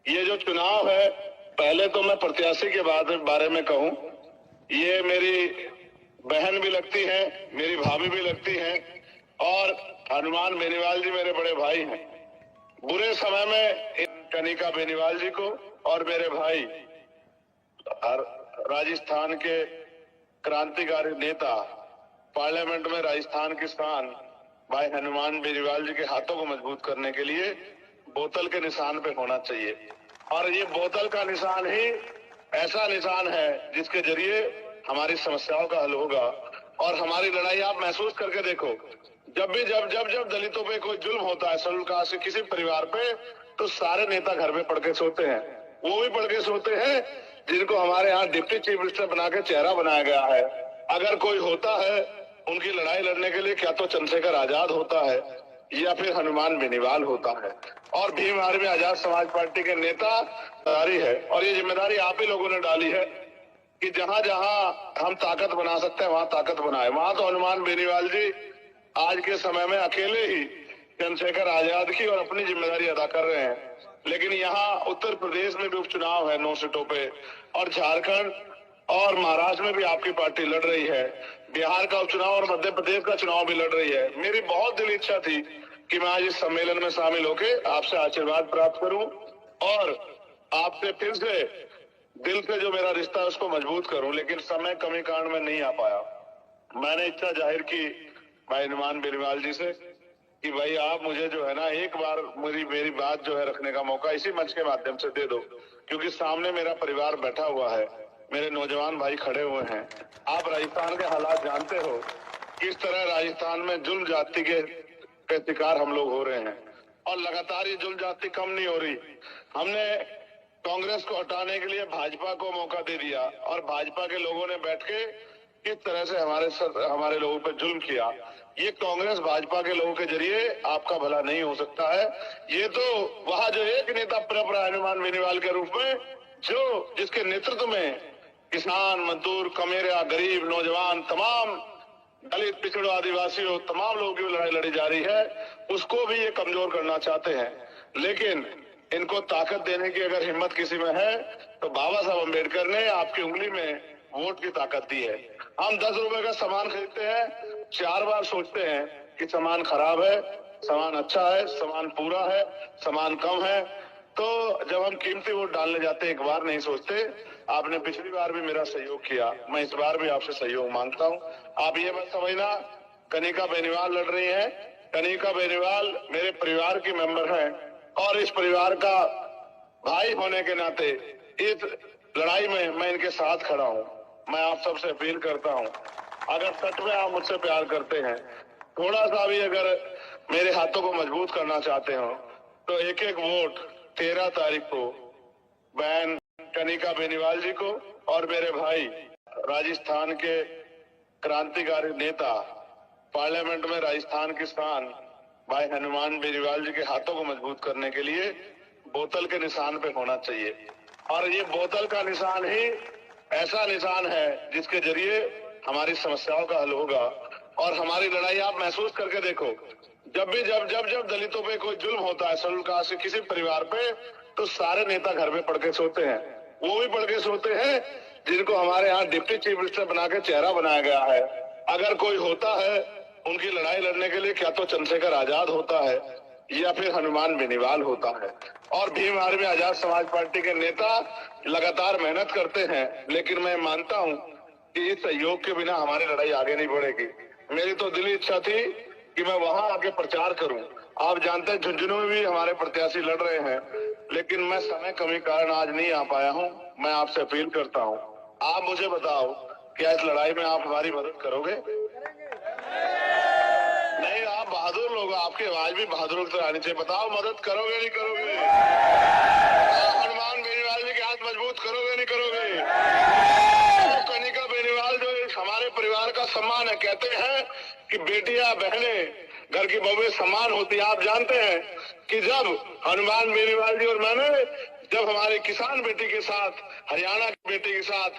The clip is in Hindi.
ये जो चुनाव है, पहले तो मैं प्रत्याशी के बारे में कहूं, ये मेरी बहन भी लगती है, मेरी भाभी भी लगती है और हनुमान बेनीवाल जी मेरे बड़े भाई हैं। बुरे समय में कनिका बेनीवाल जी को और मेरे भाई राजस्थान के क्रांतिकारी नेता, पार्लियामेंट में राजस्थान की शान भाई हनुमान बेनीवाल जी के हाथों को मजबूत करने के लिए बोतल के निशान पे होना चाहिए। और ये बोतल का निशान ही ऐसा निशान है जिसके जरिए हमारी समस्याओं का हल होगा। और हमारी लड़ाई आप महसूस करके देखो, जब दलितों पे कोई जुल्म होता है, शेड्यूल कास्ट के किसी परिवार पे, तो सारे नेता घर में पड़ के सोते हैं। वो भी पड़ के सोते हैं जिनको हमारे यहाँ डिप्टी चीफ मिनिस्टर बना के चेहरा बनाया गया है। अगर कोई होता है उनकी लड़ाई लड़ने के लिए, क्या तो चंद्रशेखर आजाद होता है या फिर हनुमान बेनीवाल होता है। और भीम आर्मी आजाद समाज पार्टी के नेता जिम्मेदारी है, और ये जिम्मेदारी आप ही लोगों ने डाली है कि जहां जहां हम ताकत बना सकते हैं वहां ताकत बनाए। वहां तो हनुमान बेनीवाल जी आज के समय में अकेले ही चंद्रशेखर आजाद की और अपनी जिम्मेदारी अदा कर रहे हैं। लेकिन यहाँ उत्तर प्रदेश में भी उपचुनाव है 9 सीटों पे, और झारखंड और महाराष्ट्र में भी आपकी पार्टी लड़ रही है। बिहार का उपचुनाव और मध्य प्रदेश का चुनाव भी लड़ रही है। मेरी बहुत दिल इच्छा थी कि मैं आज इस सम्मेलन में शामिल होकर आपसे आशीर्वाद प्राप्त करूं और आपसे फिर से दिल से जो मेरा रिश्ता है उसको मजबूत करूं, लेकिन समय कमी कारण में नहीं आ पाया। मैंने इच्छा जाहिर की भाई हनुमान बेनीवाल जी से कि भाई आप मुझे जो है ना एक बार मेरी बात जो है रखने का मौका इसी मंच के माध्यम से दे दो, क्योंकि सामने मेरा परिवार बैठा हुआ है, मेरे नौजवान भाई खड़े हुए हैं। आप राजस्थान के हालात जानते हो, किस तरह राजस्थान में जुल्म जाति के शिकार हम लोग हो रहे हैं, और लगातार ये जुल्म जाति कम नहीं हो रही। हमने कांग्रेस को हटाने के लिए भाजपा को मौका दे दिया, और भाजपा के लोगों ने बैठ के किस तरह से हमारे लोगों पर जुल्म किया। ये कांग्रेस भाजपा के लोगों के जरिए आपका भला नहीं हो सकता है। ये तो वहां जो एक नेता परंपरा हनुमान बेनीवाल के रूप में, जो जिसके नेतृत्व में किसान, मजदूर, कमेरिया, गरीब, नौजवान, तमाम दलित, पिछड़ों, आदिवासियों, तमाम लोगों की लड़ाई लड़ी जा रही है, उसको भी ये कमजोर करना चाहते हैं। लेकिन इनको ताकत देने की अगर हिम्मत किसी में है तो बाबा साहब अम्बेडकर ने आपकी उंगली में वोट की ताकत दी है। हम 10 रुपए का सामान खरीदते हैं, 4 बार सोचते हैं कि सामान खराब है, सामान अच्छा है, सामान पूरा है, सामान कम है। तो जब हम कीमती वोट डालने जाते हैं एक बार नहीं सोचते। आपने पिछली बार भी मेरा सहयोग किया, मैं इस बार भी आपसे सहयोग मांगता हूँ। आप ये मत समझना कनिका बेनीवाल लड़ रही है। कनिका बेनीवाल मेरे परिवार की मेंबर है, और इस परिवार का भाई होने के नाते इस लड़ाई में मैं इनके साथ खड़ा हूँ। मैं आप सबसे अपील करता हूँ, अगर सच में आप मुझसे प्यार करते हैं, थोड़ा सा भी अगर मेरे हाथों को मजबूत करना चाहते हो, तो एक एक वोट 13 तारीख को बहन कनिका बेनीवाल जी को और मेरे भाई राजस्थान के क्रांतिकारी नेता, पार्लियामेंट में राजस्थान की शान भाई हनुमान बेनीवाल जी के हाथों को मजबूत करने के लिए बोतल के निशान पे होना चाहिए। और ये बोतल का निशान ही ऐसा निशान है जिसके जरिए हमारी समस्याओं का हल होगा। और हमारी लड़ाई आप महसूस करके देखो, जब दलितों पे कोई जुल्म होता है, शेड्यूल कास्ट के किसी परिवार पे, तो सारे नेता घर में पड़ के सोते हैं। वो भी पड़ के सोते हैं जिनको हमारे यहाँ डिप्टी चीफ मिनिस्टर बना के चेहरा बनाया गया है। अगर कोई होता है उनकी लड़ाई लड़ने के लिए, क्या तो चंद्रशेखर आजाद होता है या फिर हनुमान बेनीवाल होता है। और भीम आर्मी आजाद समाज पार्टी के नेता लगातार मेहनत करते हैं, लेकिन मैं मानता हूं कि इस सहयोग के बिना हमारी लड़ाई आगे नहीं बढ़ेगी। मेरी तो दिली इच्छा थी कि मैं वहां आके प्रचार करूं। आप जानते हैं झुंझुनू में भी हमारे प्रत्याशी लड़ रहे हैं, लेकिन मैं समय कमी कारण आज नहीं आ पाया हूं। मैं आपसे अपील करता हूं, आप मुझे बताओ, क्या इस लड़ाई में आप हमारी मदद करोगे? नहीं, आप बहादुर लोग, आपकी आवाज भी बहादुर की तरह आनी चाहिए। बताओ, मदद करोगे नहीं करोगे? हनुमान बेनीवाल जी के हाथ मजबूत करोगे नहीं करोगे? तो कनिका बेनीवाल जो हमारे परिवार का सम्मान है, कहते हैं कि बेटियां बहनें घर की बहुएं सम्मान होती है। आप जानते हैं कि जब हनुमान बेनीवाल जी और मैंने जब हमारे किसान बेटी के साथ, हरियाणा की बेटी के साथ